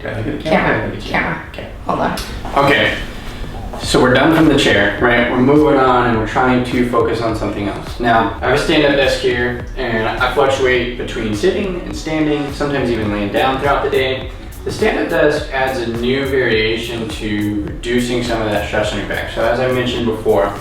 Do I look at the camera? Camera. Okay. Hold on. Okay. So we're done from the chair, right? We're moving on and we're trying to focus on something else. Now, I have a stand-up desk here and I fluctuate between sitting and standing, sometimes even laying down throughout the day. The stand-up desk adds a new variation to reducing some of that stress on your back. So as I mentioned before,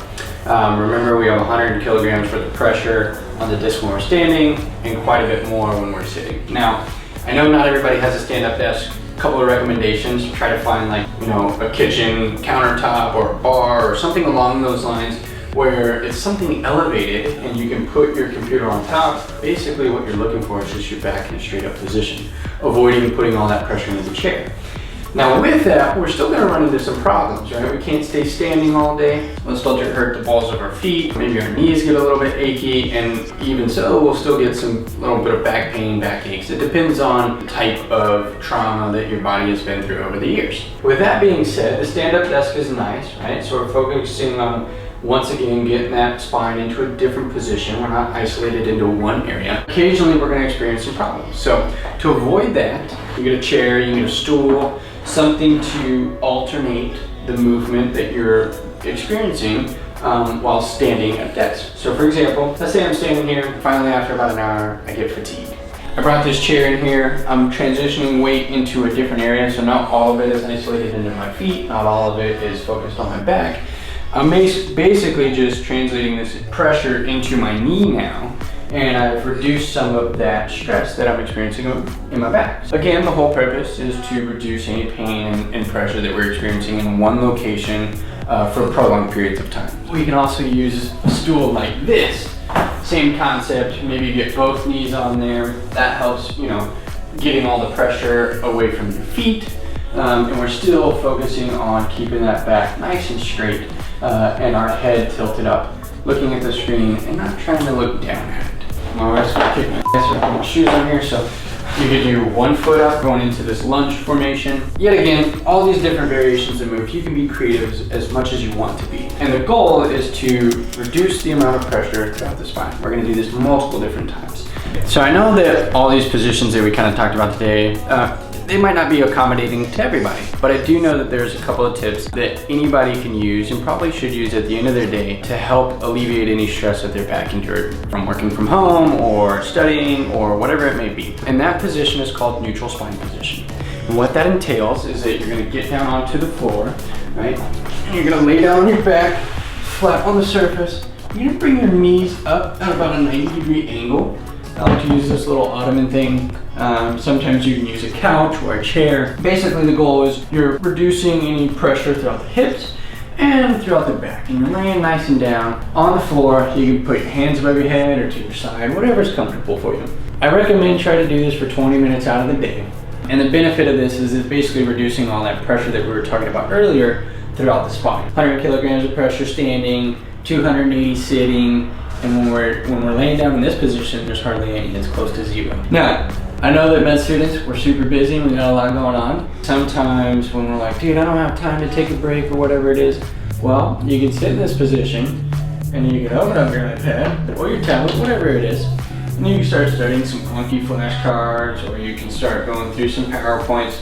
remember we have 100 kilograms worth of pressure on the disc when we're standing and quite a bit more when we're sitting. Now, I know not everybody has a stand-up desk. A couple of recommendations: try to find a kitchen countertop or a bar or something along those lines where it's something elevated and you can put your computer on top. Basically what you're looking for is just your back in a straight up position, avoiding putting all that pressure into the chair. Now with that, we're still gonna run into some problems, right? We can't stay standing all day. We'll still hurt the balls of our feet. Maybe our knees get a little bit achy, and even so, we'll still get some little bit of back pain, back aches. It depends on the type of trauma that your body has been through over the years. With that being said, the stand-up desk is nice, right? So we're focusing on, once again, getting that spine into a different position. We're not isolated into one area. Occasionally, we're gonna experience some problems. So to avoid that, you get a chair, you get a stool, something to alternate the movement that you're experiencing while standing at a desk. So for example, let's say I'm standing here, finally after about an hour, I get fatigued. I brought this chair in here, I'm transitioning weight into a different area, so not all of it is isolated into my feet, not all of it is focused on my back. I'm basically just translating this pressure into my knee now, and I've reduced some of that stress that I'm experiencing in my back. Again, the whole purpose is to reduce any pain and pressure that we're experiencing in one location for prolonged periods of time. We can also use a stool like this. Same concept, maybe get both knees on there. That helps, getting all the pressure away from your feet. And we're still focusing on keeping that back nice and straight and our head tilted up, looking at the screen and not trying to look down at it. My wife's gonna kick my ass with my shoes on here, so you can do one foot up, going into this lunge formation. Yet again, all these different variations of moves, you can be creative as much as you want to be. And the goal is to reduce the amount of pressure throughout the spine. We're gonna do this multiple different times. So I know that all these positions that we kind of talked about today, they might not be accommodating to everybody, but I do know that there's a couple of tips that anybody can use and probably should use at the end of their day to help alleviate any stress that their back endured from working from home or studying or whatever it may be. And that position is called neutral spine position. And what that entails is that you're gonna get down onto the floor, right? And you're gonna lay down on your back, flat on the surface. You're gonna bring your knees up at about a 90-degree angle. I like to use this little ottoman thing. Sometimes you can use a couch or a chair. Basically the goal is you're reducing any pressure throughout the hips and throughout the back. And you're laying nice and down on the floor. You can put your hands above your head or to your side, whatever's comfortable for you. I recommend try to do this for 20 minutes out of the day. And the benefit of this is it's basically reducing all that pressure that we were talking about earlier throughout the spine. 100 kilograms of pressure standing, 280 sitting, and when we're laying down in this position, there's hardly any. It's close to zero. Now, I know that med students, we're super busy and we got a lot going on. Sometimes when we're like, dude, I don't have time to take a break or whatever it is, well, you can sit in this position and you can open up your iPad or your tablet, whatever it is, and you can start studying some clunky flashcards, or you can start going through some PowerPoints.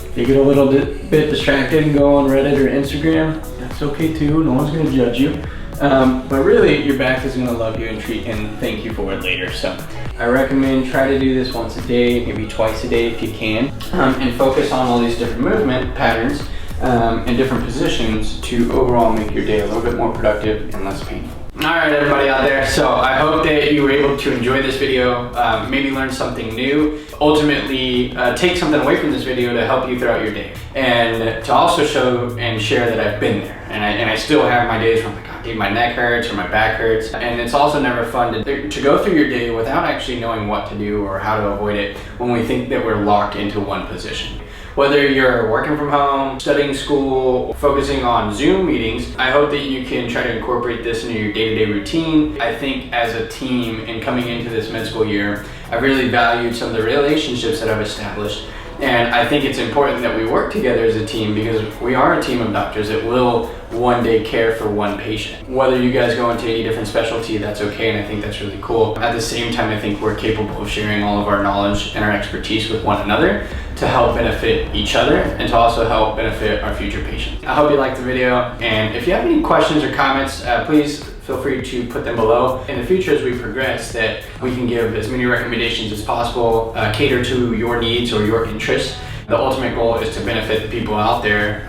If you get a little bit distracted and go on Reddit or Instagram, that's okay too, no one's gonna judge you. But really, your back is gonna love you and thank you for it later. So I recommend try to do this once a day, maybe twice a day if you can, and focus on all these different movement patterns and different positions to overall make your day a little bit more productive and less painful. All right, everybody out there. So I hope that you were able to enjoy this video, maybe learn something new, ultimately take something away from this video to help you throughout your day, and to also show and share that I've been there, and I still have my days where I'm like, oh, dude, my neck hurts or my back hurts, and it's also never fun to go through your day without actually knowing what to do or how to avoid it when we think that we're locked into one position. Whether you're working from home, studying school, focusing on Zoom meetings, I hope that you can try to incorporate this into your day-to-day routine. I think as a team and coming into this med school year, I've really valued some of the relationships that I've established And I think it's important that we work together as a team because we are a team of doctors that will one day care for one patient. Whether you guys go into any different specialty, that's okay, and I think that's really cool. At the same time, I think we're capable of sharing all of our knowledge and our expertise with one another to help benefit each other and to also help benefit our future patients. I hope you liked the video, and if you have any questions or comments, please feel free to put them below. In the future, as we progress, that we can give as many recommendations as possible, cater to your needs or your interests. The ultimate goal is to benefit the people out there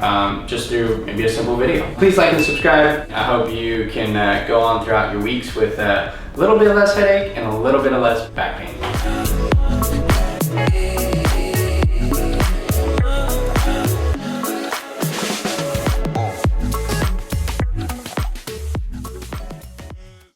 just through maybe a simple video. Please like and subscribe. I hope you can go on throughout your weeks with a little bit less headache and a little bit of less back pain.